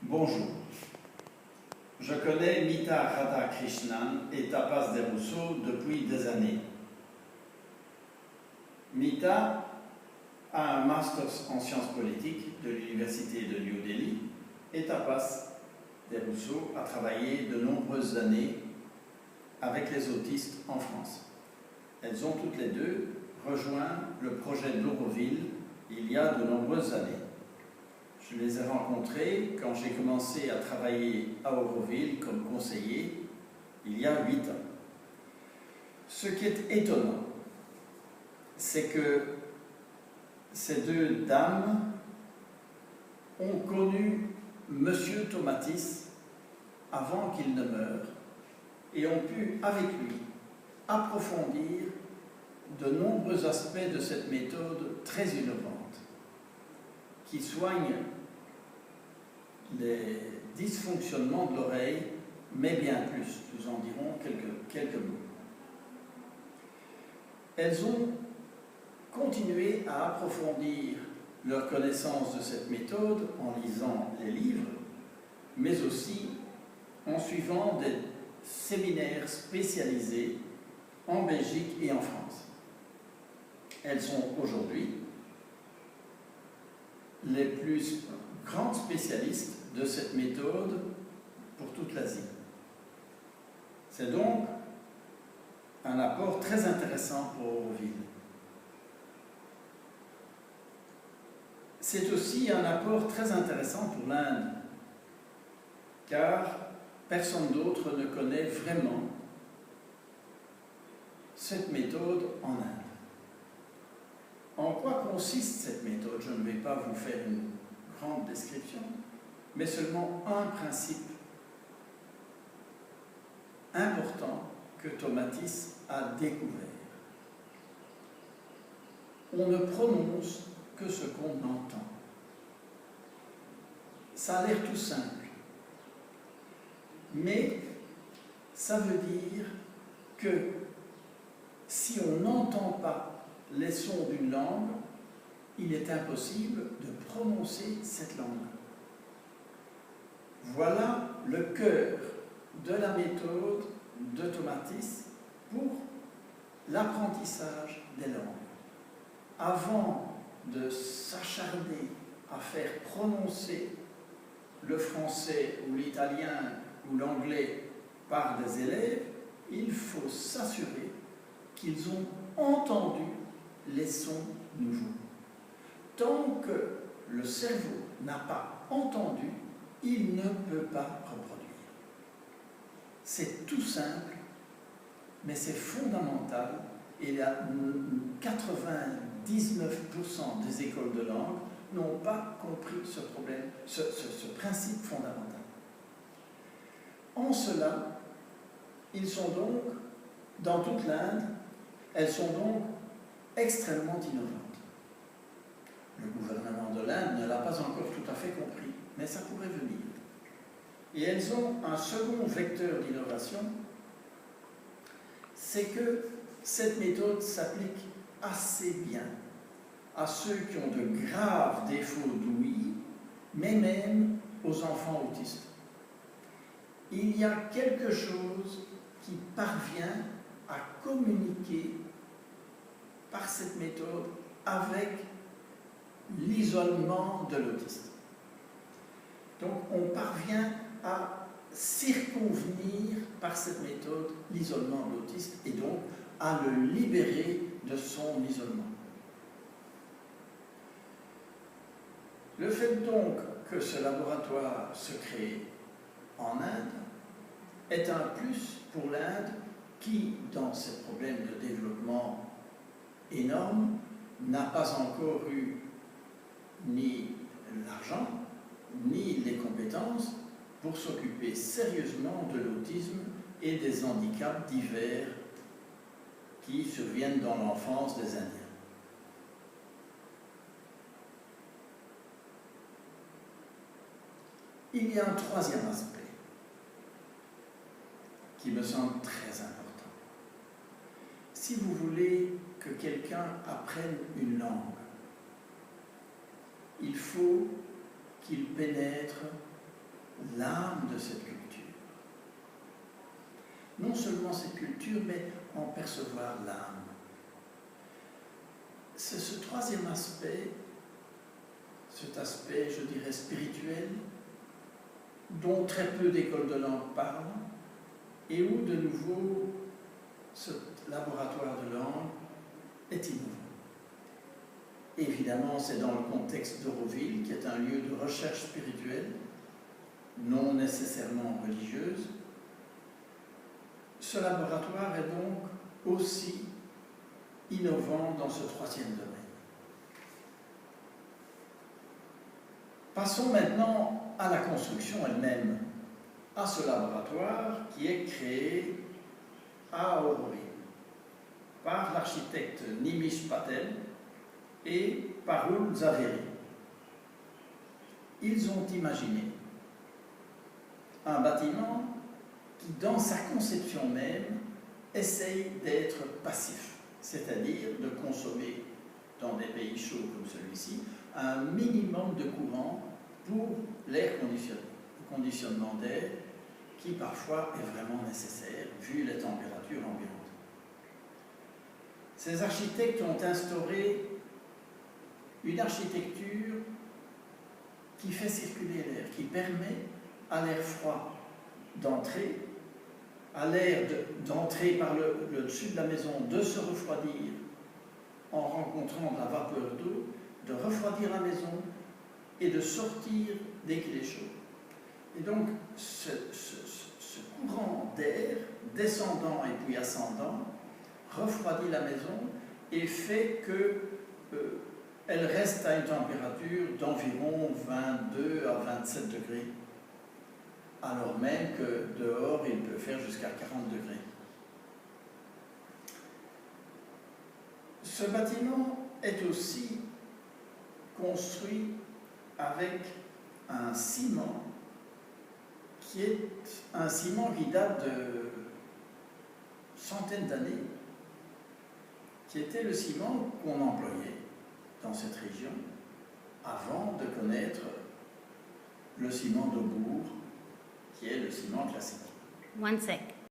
Bonjour, je connais Mita Radhakrishnan et Tapas Derusso depuis des années. Mita a un master en sciences politiques de l'Université de New Delhi et Tapas Derusso a travaillé de nombreuses années avec les autistes en France. Elles ont toutes les deux rejoint le projet d'Auroville il y a de nombreuses années. Je les ai rencontrées quand j'ai commencé à travailler à Auroville comme conseiller il y a 8 ans. Ce qui est étonnant, c'est que ces deux dames ont connu Monsieur Tomatis avant qu'il ne meure et ont pu, avec lui, approfondir de nombreux aspects de cette méthode très innovante qui soigne les dysfonctionnements de l'oreille, mais bien plus. Nous en dirons quelques mots. Elles ont continué à approfondir leur connaissance de cette méthode en lisant les livres, mais aussi en suivant des séminaires spécialisés en Belgique et en France. Elles sont aujourd'hui les plus grandes spécialistes de cette méthode pour toute l'Asie. C'est donc un apport très intéressant pour Auroville. C'est aussi un apport très intéressant pour l'Inde, car personne d'autre ne connaît vraiment cette méthode en Inde. En quoi consiste cette méthode? Je ne vais pas vous faire une grande description, mais seulement un principe important que Tomatis a découvert. On ne prononce que ce qu'on entend. Ça a l'air tout simple, mais ça veut dire que si on n'entend pas les sons d'une langue, il est impossible de prononcer cette langue. Voilà le cœur de la méthode de Tomatis pour l'apprentissage des langues. Avant de s'acharner à faire prononcer le français ou l'italien ou l'anglais par des élèves, il faut s'assurer qu'ils ont entendu les sons nouveaux. Tant que le cerveau n'a pas entendu, il ne peut pas reproduire. C'est tout simple, mais c'est fondamental. Et 99% des écoles de langue n'ont pas compris ce problème, ce principe fondamental. En cela, ils sont donc, dans toute l'Inde, elles sont donc extrêmement innovantes. Le gouvernement de l'Inde ne l'a pas encore tout à fait compris, mais ça pourrait venir. Et elles ont un second vecteur d'innovation, c'est que cette méthode s'applique assez bien à ceux qui ont de graves défauts d'ouïe, mais même aux enfants autistes. Il y a quelque chose qui parvient à communiquer par cette méthode avec l'isolement de l'autiste. Donc on parvient à circonvenir par cette méthode l'isolement de l'autiste et donc à le libérer de son isolement. Le fait donc que ce laboratoire se crée en Inde est un plus pour l'Inde qui, dans ses problèmes de développement énormes, n'a pas encore eu ni l'argent, ni les compétences pour s'occuper sérieusement de l'autisme et des handicaps divers qui surviennent dans l'enfance des Indiens. Il y a un troisième aspect qui me semble très important. Si vous voulez que quelqu'un apprenne une langue, il faut qu'il pénètre l'âme de cette culture. Non seulement cette culture, mais en percevoir l'âme. C'est ce troisième aspect, cet aspect, je dirais, spirituel, dont très peu d'écoles de langue parlent, et où, de nouveau, ce laboratoire de langue est innovant. Évidemment, c'est dans le contexte d'Auroville, qui est un lieu de recherche spirituelle, non nécessairement religieuse. Ce laboratoire est donc aussi innovant dans ce troisième domaine. Passons maintenant à la construction elle-même, à ce laboratoire qui est créé à Auroville par l'architecte Nimish Patel et Parul Zaveri. Ils ont imaginé un bâtiment qui, dans sa conception même, essaye d'être passif, c'est-à-dire de consommer, dans des pays chauds comme celui-ci, un minimum de courant pour l'air conditionné, le conditionnement d'air qui parfois est vraiment nécessaire vu les températures ambiantes. Ces architectes ont instauré une architecture qui fait circuler l'air, qui permet à l'air froid d'entrer, à l'air d'entrer par le dessus de la maison, de se refroidir en rencontrant de la vapeur d'eau, de refroidir la maison et de sortir dès qu'il est chaud. Et donc, ce courant d'air, descendant et puis ascendant, refroidit la maison et fait qu'elle reste à une température d'environ 22 à 27 degrés, alors même que dehors, il peut faire jusqu'à 40 degrés. Ce bâtiment est aussi construit avec un ciment qui est un ciment qui date de centaines d'années, qui était le ciment qu'on employait dans cette région avant de connaître le ciment d'Aubourg, qui est le ciment classique. One sec.